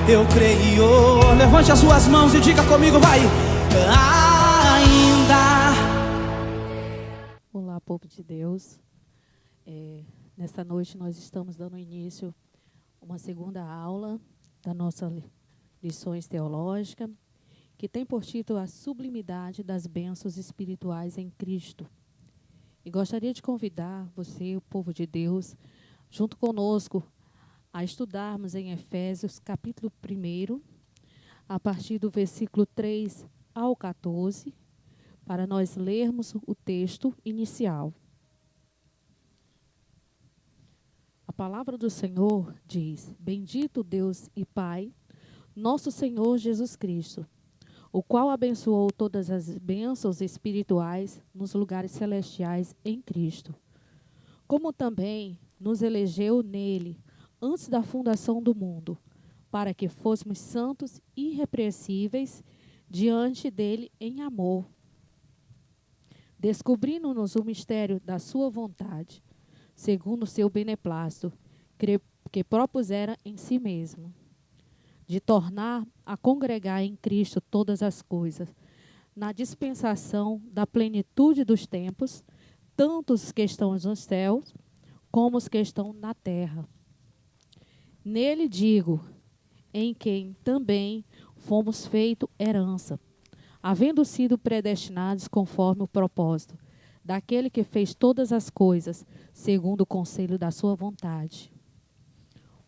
eu creio. Levante as suas mãos e diga comigo, vai. Ainda. Olá, povo de Deus. Nesta noite nós estamos dando início a uma segunda aula da nossa lições teológica, que tem por título a sublimidade das bênçãos espirituais em Cristo. E gostaria de convidar você, o povo de Deus, junto conosco, a estudarmos em Efésios, capítulo 1, a partir do versículo 3 ao 14, para nós lermos o texto inicial. A palavra do Senhor diz: Bendito Deus e Pai, nosso Senhor Jesus Cristo, o qual abençoou todas as bênçãos espirituais nos lugares celestiais em Cristo, como também nos elegeu nele antes da fundação do mundo, para que fôssemos santos e irrepreensíveis diante dele em amor, descobrindo-nos o mistério da sua vontade, segundo o seu beneplácito, que propusera em si mesmo, de tornar a congregar em Cristo todas as coisas, na dispensação da plenitude dos tempos, tanto os que estão nos céus, como os que estão na terra. Nele digo, em quem também fomos feito herança, havendo sido predestinados conforme o propósito daquele que fez todas as coisas, segundo o conselho da sua vontade,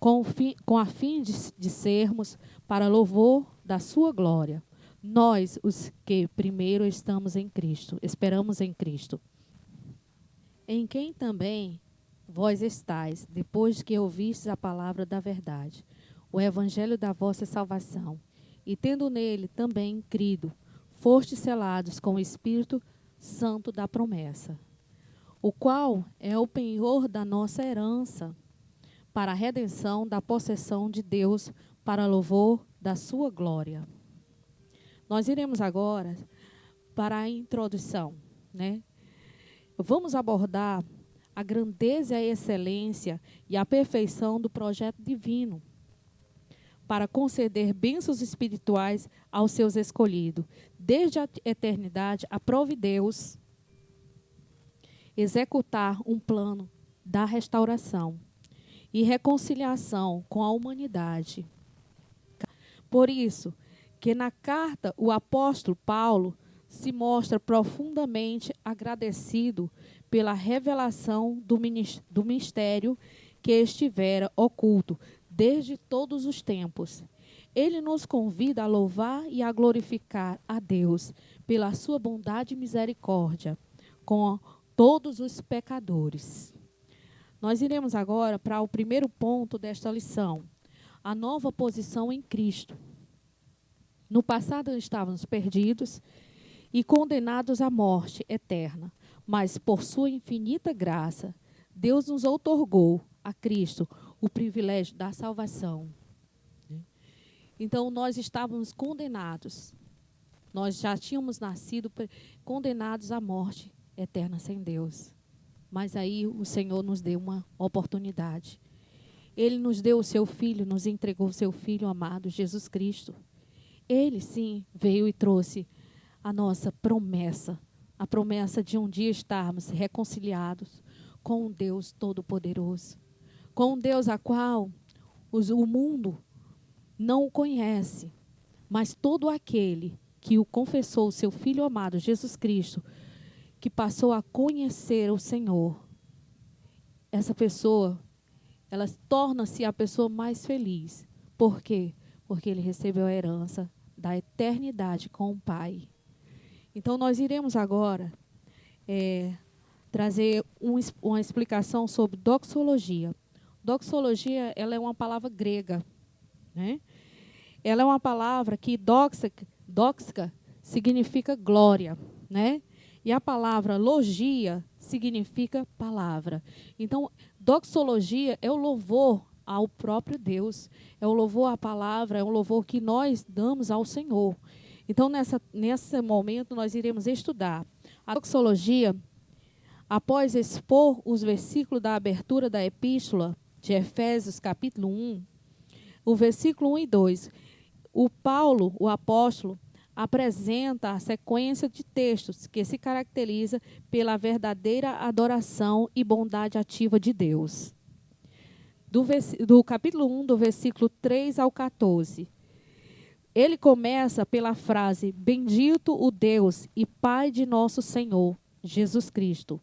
com a fim de sermos para louvor da sua glória, nós, os que primeiro estamos em Cristo, esperamos em Cristo, em quem também vós estáis, depois que ouvistes a palavra da verdade, o evangelho da vossa salvação, e tendo nele também crido, fostes selados com o Espírito Santo da promessa, o qual é o penhor da nossa herança, para a redenção da possessão de Deus, para louvor da sua glória. Nós iremos agora para a introdução, né? Vamos abordar a grandeza e a excelência e a perfeição do projeto divino, para conceder bênçãos espirituais aos seus escolhidos. Desde a eternidade, aprove Deus executar um plano da restauração e reconciliação com a humanidade. Por isso, que na carta o apóstolo Paulo se mostra profundamente agradecido pela revelação do mistério que estivera oculto desde todos os tempos. Ele nos convida a louvar e a glorificar a Deus pela sua bondade e misericórdia com todos os pecadores. Nós iremos agora para o primeiro ponto desta lição, a nova posição em Cristo. No passado estávamos perdidos e condenados à morte eterna, mas por sua infinita graça, Deus nos outorgou a Cristo o privilégio da salvação. Então, nós estávamos condenados. Nós já tínhamos nascido condenados à morte eterna sem Deus. Mas aí o Senhor nos deu uma oportunidade. Ele nos deu o seu Filho, nos entregou o seu Filho amado, Jesus Cristo. Ele, sim, veio e trouxe a nossa promessa, a promessa de um dia estarmos reconciliados com um Deus Todo-Poderoso, com um Deus a qual o mundo não o conhece, mas todo aquele que o confessou, o seu Filho amado, Jesus Cristo, que passou a conhecer o Senhor, essa pessoa, ela torna-se a pessoa mais feliz. Por quê? Porque ele recebeu a herança da eternidade com o Pai. Então, nós iremos agora trazer uma explicação sobre doxologia. Doxologia, ela é uma palavra grega, né? Ela é uma palavra que doxa significa glória, né? E a palavra logia significa palavra. Então, doxologia é o louvor ao próprio Deus, é o louvor à palavra, é o louvor que nós damos ao Senhor. Então, nesse momento, nós iremos estudar a doxologia. Após expor os versículos da abertura da epístola de Efésios, capítulo 1, o versículo 1 e 2. O Paulo, o apóstolo, apresenta a sequência de textos que se caracteriza pela verdadeira adoração e bondade ativa de Deus. Do capítulo 1, do versículo 3 ao 14. Ele começa pela frase: bendito o Deus e Pai de nosso Senhor, Jesus Cristo.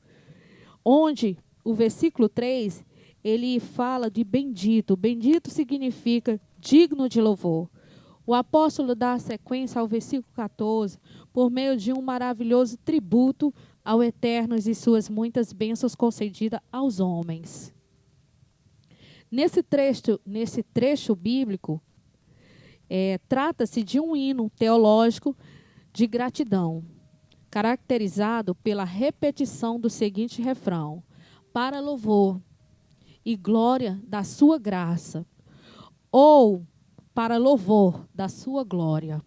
Onde o versículo 3, ele fala de bendito. Bendito significa digno de louvor. O apóstolo dá sequência ao versículo 14 por meio de um maravilhoso tributo ao Eterno e suas muitas bênçãos concedidas aos homens. Nesse trecho bíblico, trata-se de um hino teológico de gratidão, caracterizado pela repetição do seguinte refrão: para louvor e glória da sua graça, ou para louvor da sua glória.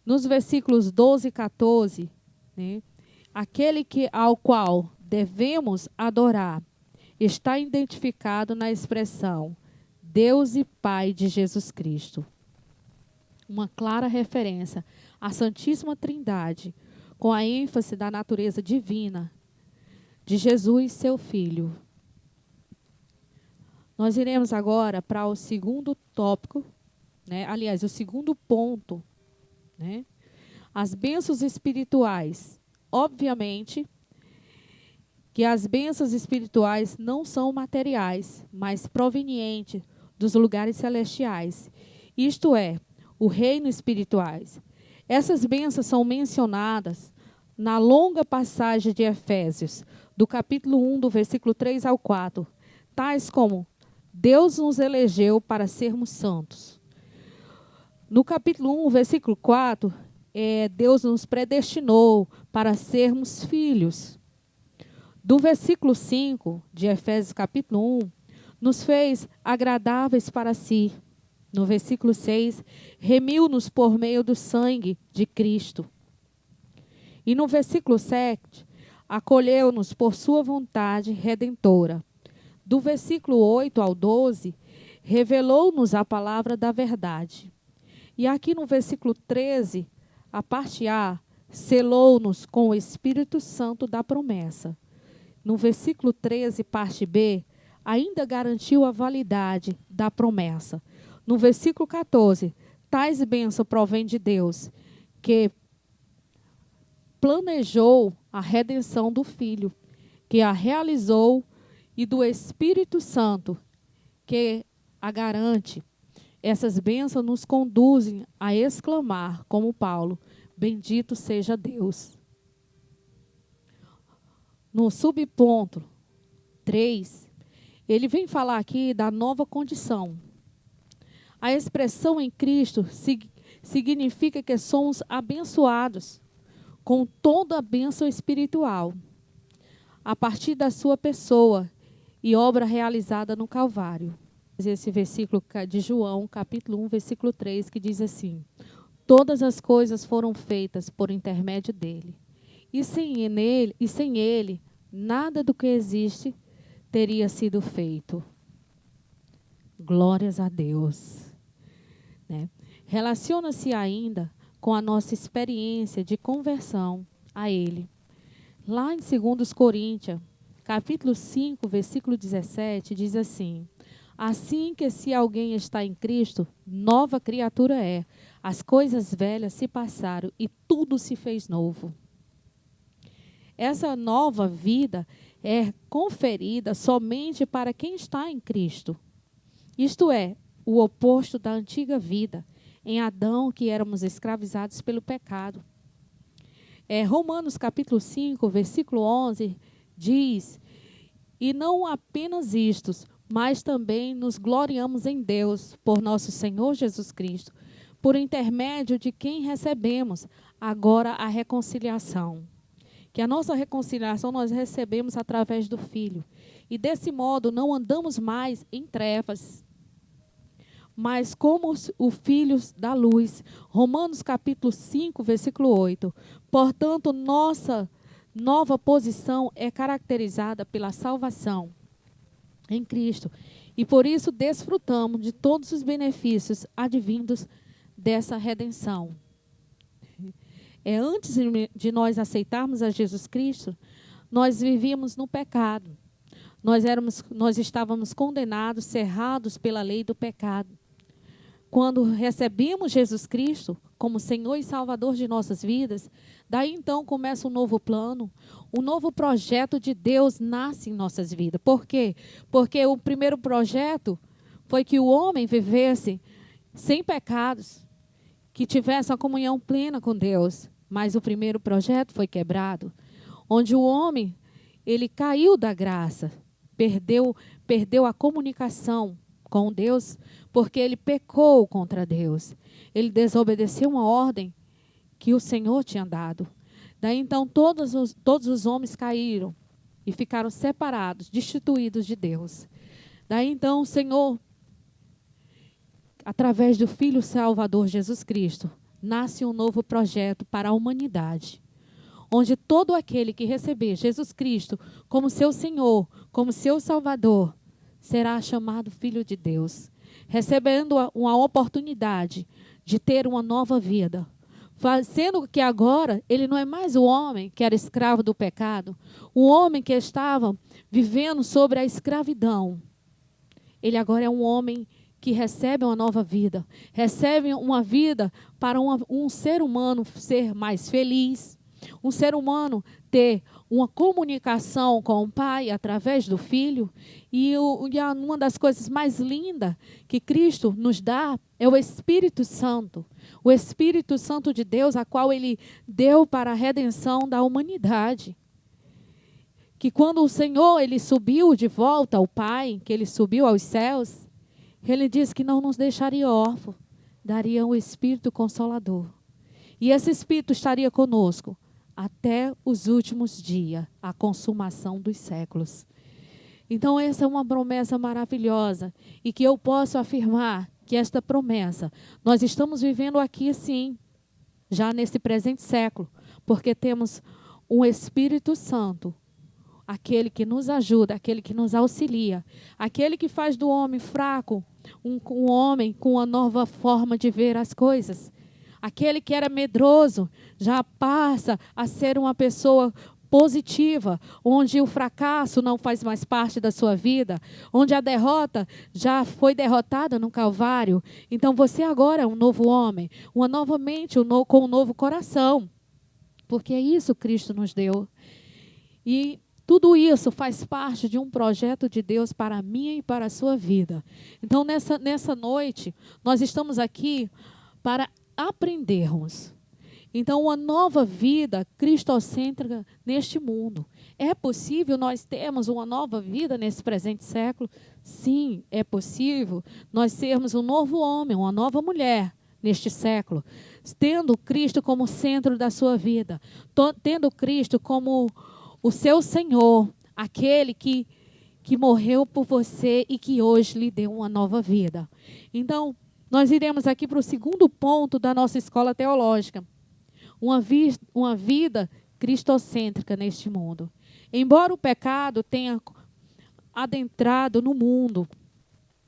Nos versículos 12 e 14, né, aquele ao qual devemos adorar está identificado na expressão Deus e Pai de Jesus Cristo. Uma clara referência à Santíssima Trindade, com a ênfase da natureza divina de Jesus, seu Filho. Nós iremos agora para o segundo tópico, né? Aliás, o segundo ponto, né? As bênçãos espirituais. Obviamente que as bênçãos espirituais não são materiais, mas provenientes dos lugares celestiais. Isto é, o reino espirituais. Essas bênçãos são mencionadas na longa passagem de Efésios, do capítulo 1, do versículo 3 ao 4, tais como: Deus nos elegeu para sermos santos. No capítulo 1, versículo 4, Deus nos predestinou para sermos filhos. Do versículo 5 de Efésios capítulo 1, nos fez agradáveis para si. No versículo 6, remiu-nos por meio do sangue de Cristo. E no versículo 7, acolheu-nos por sua vontade redentora. Do versículo 8 ao 12, revelou-nos a palavra da verdade. E aqui no versículo 13, a parte A, selou-nos com o Espírito Santo da promessa. No versículo 13, parte B, ainda garantiu a validade da promessa. No versículo 14, tais bênçãos provêm de Deus, que planejou a redenção do Filho, que a realizou, e do Espírito Santo, que a garante. Essas bênçãos nos conduzem a exclamar, como Paulo: bendito seja Deus. No subponto 3, ele vem falar aqui da nova condição. A expressão em Cristo significa que somos abençoados com toda a bênção espiritual, a partir da sua pessoa e obra realizada no Calvário. Esse versículo de João, capítulo 1, versículo 3, que diz assim: todas as coisas foram feitas por intermédio dele. E sem ele, nada do que existe teria sido feito. Glórias a Deus. Né? Relaciona-se ainda com a nossa experiência de conversão a ele. Lá em 2 Coríntios, capítulo 5, versículo 17, diz assim: assim que se alguém está em Cristo, nova criatura é. As coisas velhas se passaram e tudo se fez novo. Essa nova vida é conferida somente para quem está em Cristo. Isto é, o oposto da antiga vida, em Adão, que éramos escravizados pelo pecado. Romanos capítulo 5, versículo 11, diz: e não apenas istos, mas também nos gloriamos em Deus, por nosso Senhor Jesus Cristo, por intermédio de quem recebemos agora a reconciliação. Que a nossa reconciliação nós recebemos através do Filho. E desse modo não andamos mais em trevas, mas como os filhos da luz. Romanos capítulo 5, versículo 8. Portanto, nossa nova posição é caracterizada pela salvação em Cristo. E por isso desfrutamos de todos os benefícios advindos dessa redenção. Antes de nós aceitarmos a Jesus Cristo, nós vivíamos no pecado. Nós estávamos condenados, cerrados pela lei do pecado. Quando recebemos Jesus Cristo como Senhor e Salvador de nossas vidas, daí então começa um novo plano, um novo projeto de Deus nasce em nossas vidas. Por quê? Porque o primeiro projeto foi que o homem vivesse sem pecados, que tivesse uma comunhão plena com Deus. Mas o primeiro projeto foi quebrado, onde o homem, ele caiu da graça, perdeu a comunicação com Deus, porque ele pecou contra Deus. Ele desobedeceu uma ordem que o Senhor tinha dado. Daí então todos os homens caíram e ficaram separados, destituídos de Deus. Daí então o Senhor, através do Filho Salvador Jesus Cristo, nasce um novo projeto para a humanidade, onde todo aquele que receber Jesus Cristo como seu Senhor, como seu Salvador, será chamado Filho de Deus, recebendo uma oportunidade de ter uma nova vida. Sendo que agora ele não é mais o homem que era escravo do pecado, o homem que estava vivendo sobre a escravidão. Ele agora é um homem que recebe uma nova vida, recebe uma vida para um ser humano ser mais feliz, um ser humano ter uma comunicação com o Pai através do Filho. E uma das coisas mais lindas que Cristo nos dá é o Espírito Santo. O Espírito Santo de Deus, a qual Ele deu para a redenção da humanidade. Que quando o Senhor ele subiu de volta ao Pai, que Ele subiu aos céus, Ele disse que não nos deixaria órfãos, daria um Espírito Consolador. E esse Espírito estaria conosco até os últimos dias, a consumação dos séculos. Então essa é uma promessa maravilhosa e que eu posso afirmar que esta promessa, nós estamos vivendo aqui sim, já nesse presente século, porque temos um Espírito Santo, aquele que nos ajuda, aquele que nos auxilia, aquele que faz do homem fraco um homem com uma nova forma de ver as coisas. Aquele que era medroso já passa a ser uma pessoa positiva, onde o fracasso não faz mais parte da sua vida, onde a derrota já foi derrotada no Calvário. Então você agora é um novo homem, uma nova mente, com um novo coração, porque é isso que Cristo nos deu. E tudo isso faz parte de um projeto de Deus para a minha e para a sua vida. Então nessa noite nós estamos aqui para aprendermos. Então, uma nova vida cristocêntrica neste mundo. É possível nós termos uma nova vida nesse presente século? Sim, é possível nós sermos um novo homem, uma nova mulher neste século, tendo Cristo como centro da sua vida, tendo Cristo como o seu Senhor, aquele que morreu por você e que hoje lhe deu uma nova vida. Então, nós iremos aqui para o segundo ponto da nossa escola teológica. Uma vida cristocêntrica neste mundo. Embora o pecado tenha adentrado no mundo,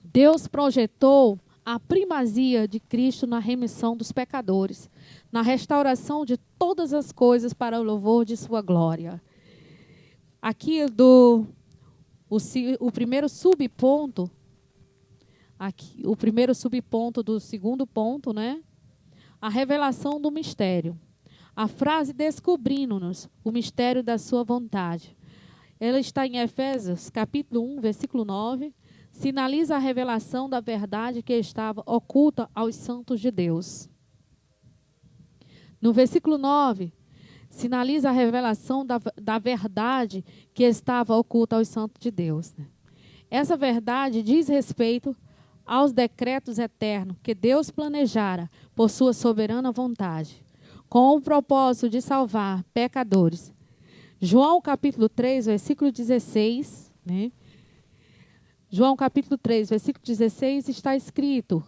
Deus projetou a primazia de Cristo na remissão dos pecadores, na restauração de todas as coisas para o louvor de sua glória. Aqui o primeiro subponto, o primeiro subponto do segundo ponto, né? A revelação do mistério. A frase descobrindo-nos o mistério da sua vontade. Ela está em Efésios, capítulo 1, versículo 9. Sinaliza a revelação da verdade que estava oculta aos santos de Deus. No versículo 9, sinaliza a revelação da verdade que estava oculta aos santos de Deus. Essa verdade diz respeito aos decretos eternos que Deus planejara por sua soberana vontade, com o propósito de salvar pecadores. João capítulo 3, versículo 16, né? João capítulo 3, versículo 16 está escrito: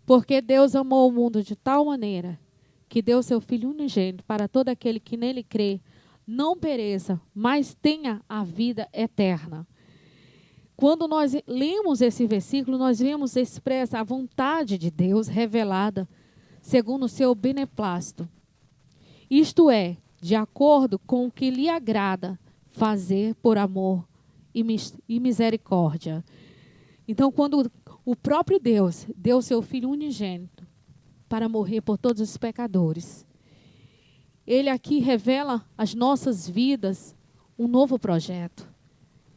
porque Deus amou o mundo de tal maneira que deu seu Filho unigênito para todo aquele que nele crê, não pereça, mas tenha a vida eterna. Quando nós lemos esse versículo, nós vemos expressa a vontade de Deus revelada segundo o seu beneplácito. Isto é, de acordo com o que lhe agrada fazer por amor e misericórdia. Então, quando o próprio Deus deu seu Filho unigênito para morrer por todos os pecadores, Ele aqui revela às nossas vidas um novo projeto,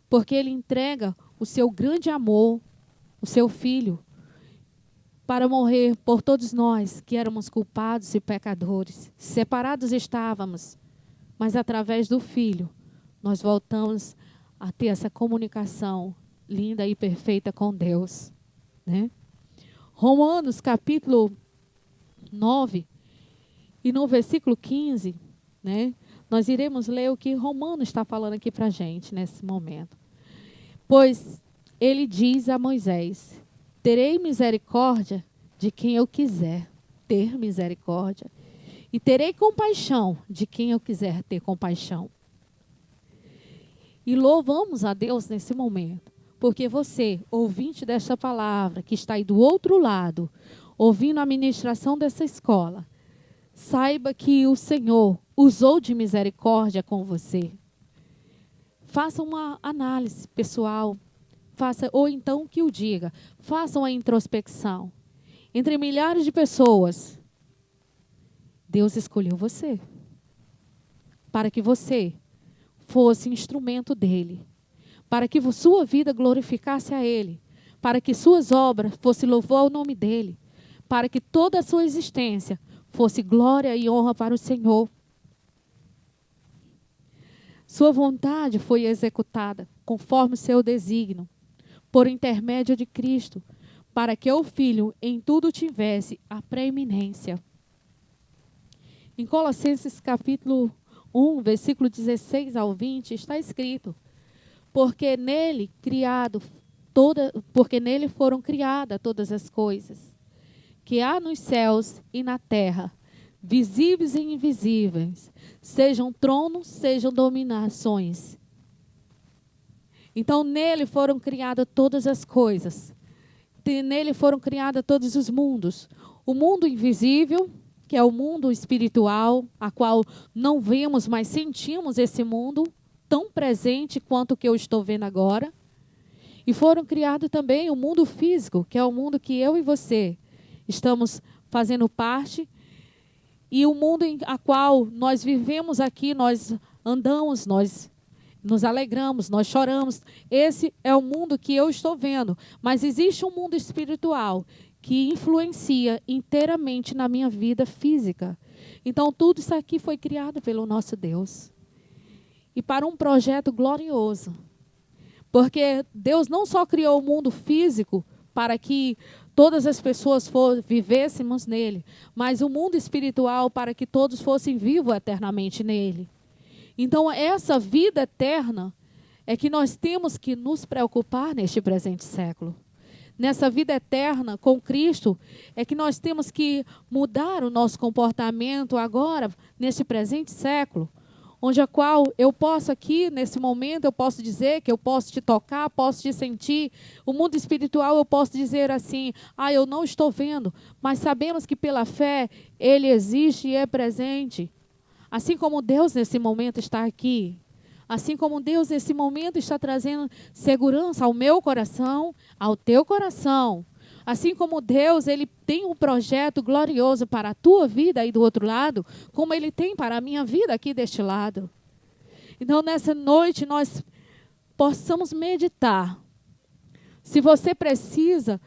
porque Ele entrega o seu grande amor, o seu Filho, para morrer por todos nós que éramos culpados e pecadores. Separados estávamos, mas através do Filho nós voltamos a ter essa comunicação linda e perfeita com Deus, né? Romanos capítulo 9 e no versículo 15, né? Nós iremos ler o que Romanos está falando aqui para a gente nesse momento. Pois ele diz a Moisés: terei misericórdia de quem eu quiser ter misericórdia, e terei compaixão de quem eu quiser ter compaixão. E louvamos a Deus nesse momento, porque você, ouvinte desta palavra, que está aí do outro lado, ouvindo a ministração dessa escola, saiba que o Senhor usou de misericórdia com você. Faça uma análise pessoal, ou então que o diga, faça uma introspecção. Entre milhares de pessoas, Deus escolheu você, para que você fosse instrumento dele, para que sua vida glorificasse a ele, para que suas obras fossem louvor ao nome dele, para que toda a sua existência fosse glória e honra para o Senhor. Sua vontade foi executada conforme seu desígnio, por intermédio de Cristo, para que o Filho em tudo tivesse a preeminência. Em Colossenses capítulo 1, versículo 16 ao 20, está escrito: porque nele foram criadas todas as coisas, que há nos céus e na terra, visíveis e invisíveis, sejam tronos, sejam dominações. Então, nele foram criadas todas as coisas. Nele foram criados todos os mundos. O mundo invisível, que é o mundo espiritual, a qual não vemos, mas sentimos esse mundo tão presente quanto o que eu estou vendo agora. E foram criados também o mundo físico, que é o mundo que eu e você estamos fazendo parte. E o mundo em a qual nós vivemos aqui, nós andamos, nós nos alegramos, nós choramos. Esse é o mundo que eu estou vendo. Mas existe um mundo espiritual que influencia inteiramente na minha vida física. Então, tudo isso aqui foi criado pelo nosso Deus. E para um projeto glorioso. Porque Deus não só criou o mundo físico para que todas as pessoas vivêssemos nele, mas o mundo espiritual para que todos fossem vivos eternamente nele. Então, essa vida eterna é que nós temos que nos preocupar neste presente século. Nessa vida eterna com Cristo é que nós temos que mudar o nosso comportamento agora, neste presente século, onde a qual eu posso aqui, nesse momento, eu posso dizer que eu posso te tocar, posso te sentir. O mundo espiritual eu posso dizer assim: eu não estou vendo, mas sabemos que pela fé ele existe e é presente. Assim como Deus nesse momento está aqui, assim como Deus nesse momento está trazendo segurança ao meu coração, ao teu coração, assim como Deus ele tem um projeto glorioso para a tua vida aí do outro lado, como ele tem para a minha vida aqui deste lado. Então, nessa noite, nós possamos meditar. Se você precisa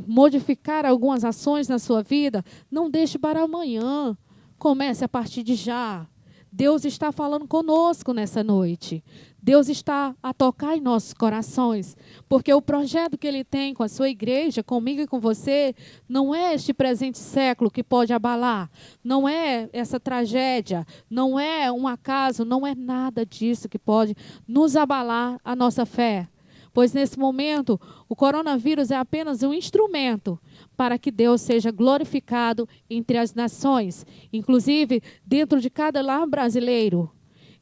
modificar algumas ações na sua vida, não deixe para amanhã. Comece a partir de já. Deus está falando conosco nessa noite. Deus está a tocar em nossos corações. Porque o projeto que Ele tem com a sua igreja, comigo e com você, não é este presente século que pode abalar. Não é essa tragédia. Não é um acaso. Não é nada disso que pode nos abalar a nossa fé. Pois nesse momento, o coronavírus é apenas um instrumento para que Deus seja glorificado entre as nações, inclusive dentro de cada lar brasileiro.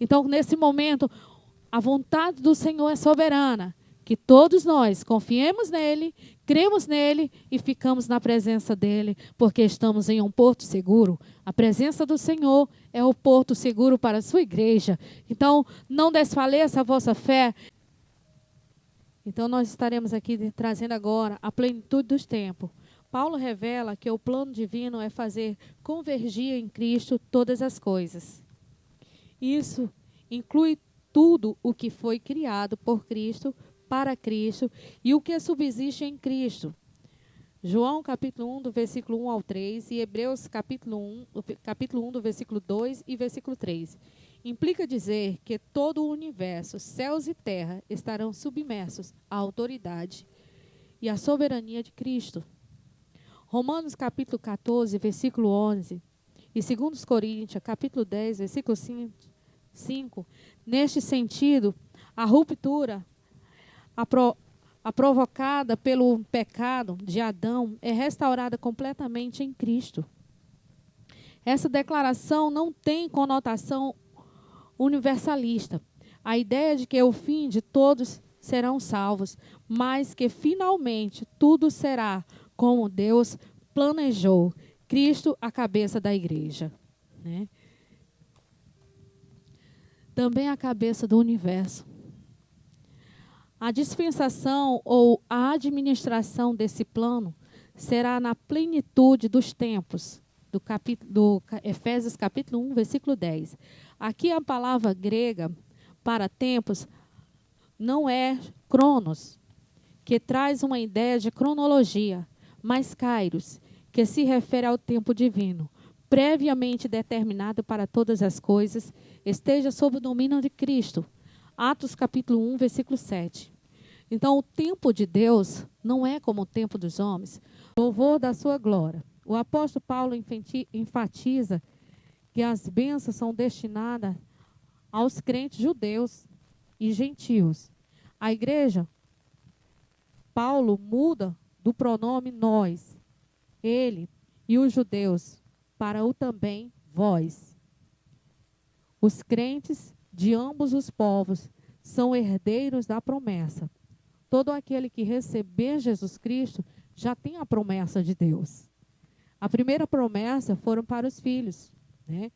Então, nesse momento, a vontade do Senhor é soberana. Que todos nós confiemos nele, cremos nele e ficamos na presença dele, porque estamos em um porto seguro. A presença do Senhor é o porto seguro para a sua igreja. Então, não desfaleça a vossa fé. Então, nós estaremos aqui trazendo agora a plenitude dos tempos. Paulo revela que o plano divino é fazer convergir em Cristo todas as coisas. Isso inclui tudo o que foi criado por Cristo, para Cristo, e o que subsiste em Cristo. João capítulo 1, do versículo 1 ao 3, e Hebreus capítulo 1, do versículo 2 e versículo 3. Implica dizer que todo o universo, céus e terra, estarão submersos à autoridade e à soberania de Cristo. Romanos capítulo 14, versículo 11, e 2 Coríntios capítulo 10, versículo 5, neste sentido, a ruptura a provocada pelo pecado de Adão é restaurada completamente em Cristo. Essa declaração não tem conotação universalista. A ideia de que o fim de todos serão salvos, mas que finalmente tudo será como Deus planejou. Cristo, a cabeça da igreja, né? Também a cabeça do universo. A dispensação ou a administração desse plano será na plenitude dos tempos, do Efésios capítulo 1, versículo 10. Aqui a palavra grega para tempos não é cronos, que traz uma ideia de cronologia, mas kairos, que se refere ao tempo divino, previamente determinado para todas as coisas, esteja sob o domínio de Cristo. Atos capítulo 1, versículo 7. Então, o tempo de Deus não é como o tempo dos homens. Louvor da sua glória. O apóstolo Paulo enfatiza que as bênçãos são destinadas aos crentes judeus e gentios. A igreja, Paulo muda do pronome nós, ele e os judeus, para o também vós. Os crentes de ambos os povos são herdeiros da promessa. Todo aquele que receber Jesus Cristo já tem a promessa de Deus. A primeira promessa foram para os filhos, né?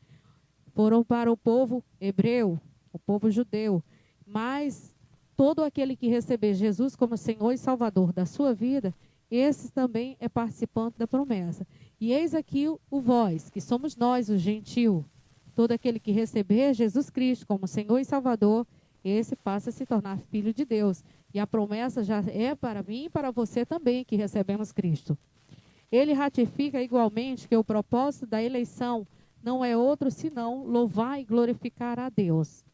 Foram para o povo hebreu, o povo judeu. Mas todo aquele que receber Jesus como Senhor e Salvador da sua vida, esse também é participante da promessa. E eis aqui o vós, que somos nós, o gentil. Todo aquele que receber Jesus Cristo como Senhor e Salvador, esse passa a se tornar filho de Deus. E a promessa já é para mim e para você também, que recebemos Cristo. Ele ratifica igualmente que o propósito da eleição não é outro senão louvar e glorificar a Deus.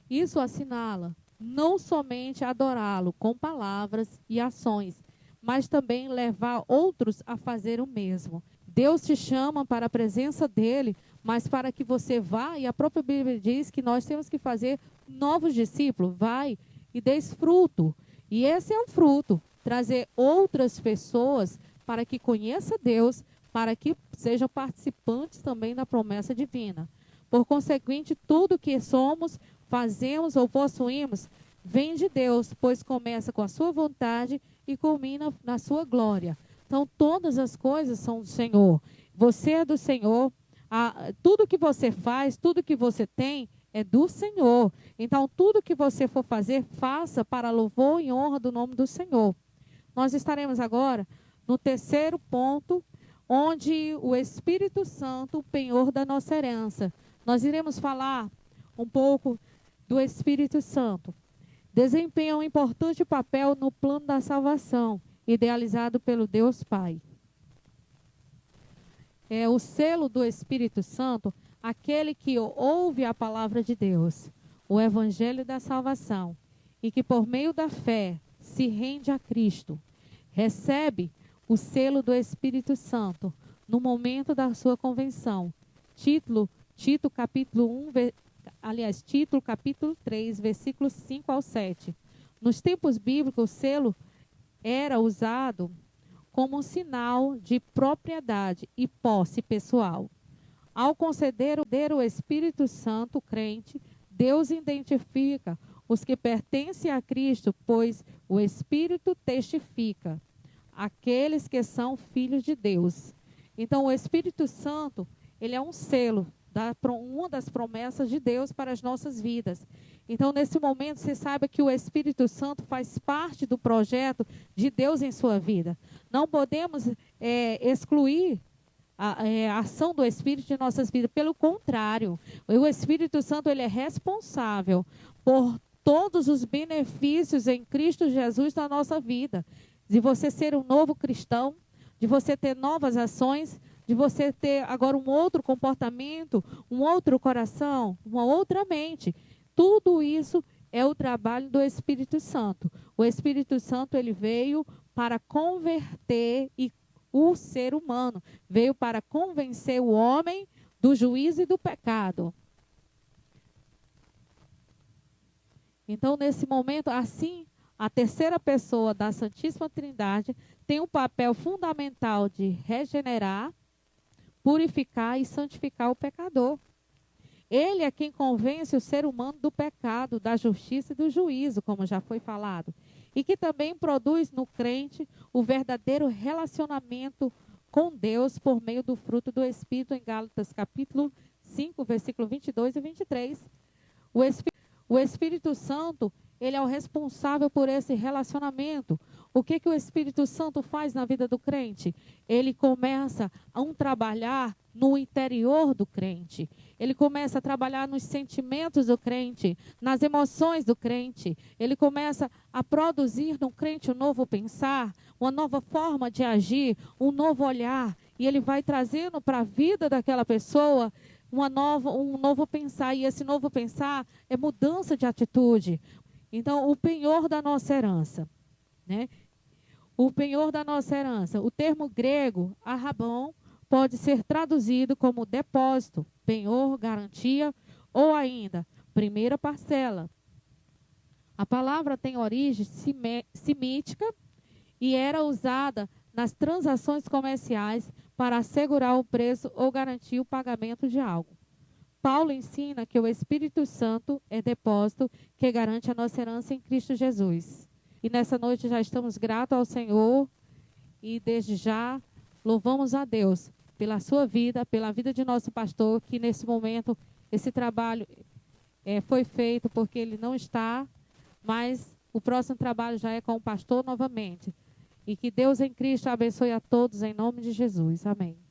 Isso assinala não somente adorá-lo com palavras e ações, mas também levar outros a fazer o mesmo. Deus te chama para a presença dele, mas para que você vá, e a própria Bíblia diz que nós temos que fazer novos discípulos. Vai e des fruto. E esse é o fruto, trazer outras pessoas para que conheçam Deus, para que sejam participantes também da promessa divina. Por conseguinte, tudo que somos, fazemos ou possuímos, vem de Deus, pois começa com a sua vontade e culmina na sua glória. Então, todas as coisas são do Senhor. Você é do Senhor. Tudo que você faz, tudo que você tem, é do Senhor. Então, tudo que você for fazer, faça para louvor e honra do nome do Senhor. Nós estaremos agora no terceiro ponto, onde o Espírito Santo, o penhor da nossa herança. Nós iremos falar um pouco do Espírito Santo. Desempenha um importante papel no plano da salvação, idealizado pelo Deus Pai. É o selo do Espírito Santo, aquele que ouve a palavra de Deus, o evangelho da salvação, e que por meio da fé se rende a Cristo, recebe o selo do Espírito Santo no momento da sua convenção. Título capítulo 3, versículos 5 ao 7. Nos tempos bíblicos, o selo era usado como um sinal de propriedade e posse pessoal. Ao conceder o Espírito Santo crente, Deus identifica os que pertencem a Cristo, pois o Espírito testifica aqueles que são filhos de Deus. Então, o Espírito Santo, ele é um selo, uma das promessas de Deus para as nossas vidas. Então, nesse momento, você saiba que o Espírito Santo faz parte do projeto de Deus em sua vida. Não podemos excluir a ação do Espírito de nossas vidas. Pelo contrário, o Espírito Santo ele é responsável por todos os benefícios em Cristo Jesus na nossa vida. De você ser um novo cristão, de você ter novas ações, de você ter agora um outro comportamento, um outro coração, uma outra mente. Tudo isso é o trabalho do Espírito Santo. O Espírito Santo ele veio para converter o ser humano, veio para convencer o homem do juízo e do pecado. Então, nesse momento, assim, a terceira pessoa da Santíssima Trindade tem um papel fundamental de regenerar, purificar e santificar o pecador. Ele é quem convence o ser humano do pecado, da justiça e do juízo, como já foi falado. E que também produz no crente o verdadeiro relacionamento com Deus por meio do fruto do Espírito, em Gálatas capítulo 5, versículo 22 e 23. O Espírito Santo, ele é o responsável por esse relacionamento. O que o Espírito Santo faz na vida do crente? Ele começa a trabalhar no interior do crente. Ele começa a trabalhar nos sentimentos do crente, nas emoções do crente. Ele começa a produzir no crente um novo pensar, uma nova forma de agir, um novo olhar. E ele vai trazendo para a vida daquela pessoa um novo pensar. E esse novo pensar é mudança de atitude. Então, o penhor da nossa herança, né? O penhor da nossa herança. O termo grego, arrabon, pode ser traduzido como depósito, penhor, garantia ou ainda primeira parcela. A palavra tem origem semítica e era usada nas transações comerciais para assegurar o preço ou garantir o pagamento de algo. Paulo ensina que o Espírito Santo é depósito que garante a nossa herança em Cristo Jesus. E nessa noite já estamos gratos ao Senhor e desde já louvamos a Deus pela sua vida, pela vida de nosso pastor, que nesse momento esse trabalho foi feito porque ele não está, mas o próximo trabalho já é com o pastor novamente. E que Deus em Cristo abençoe a todos em nome de Jesus. Amém.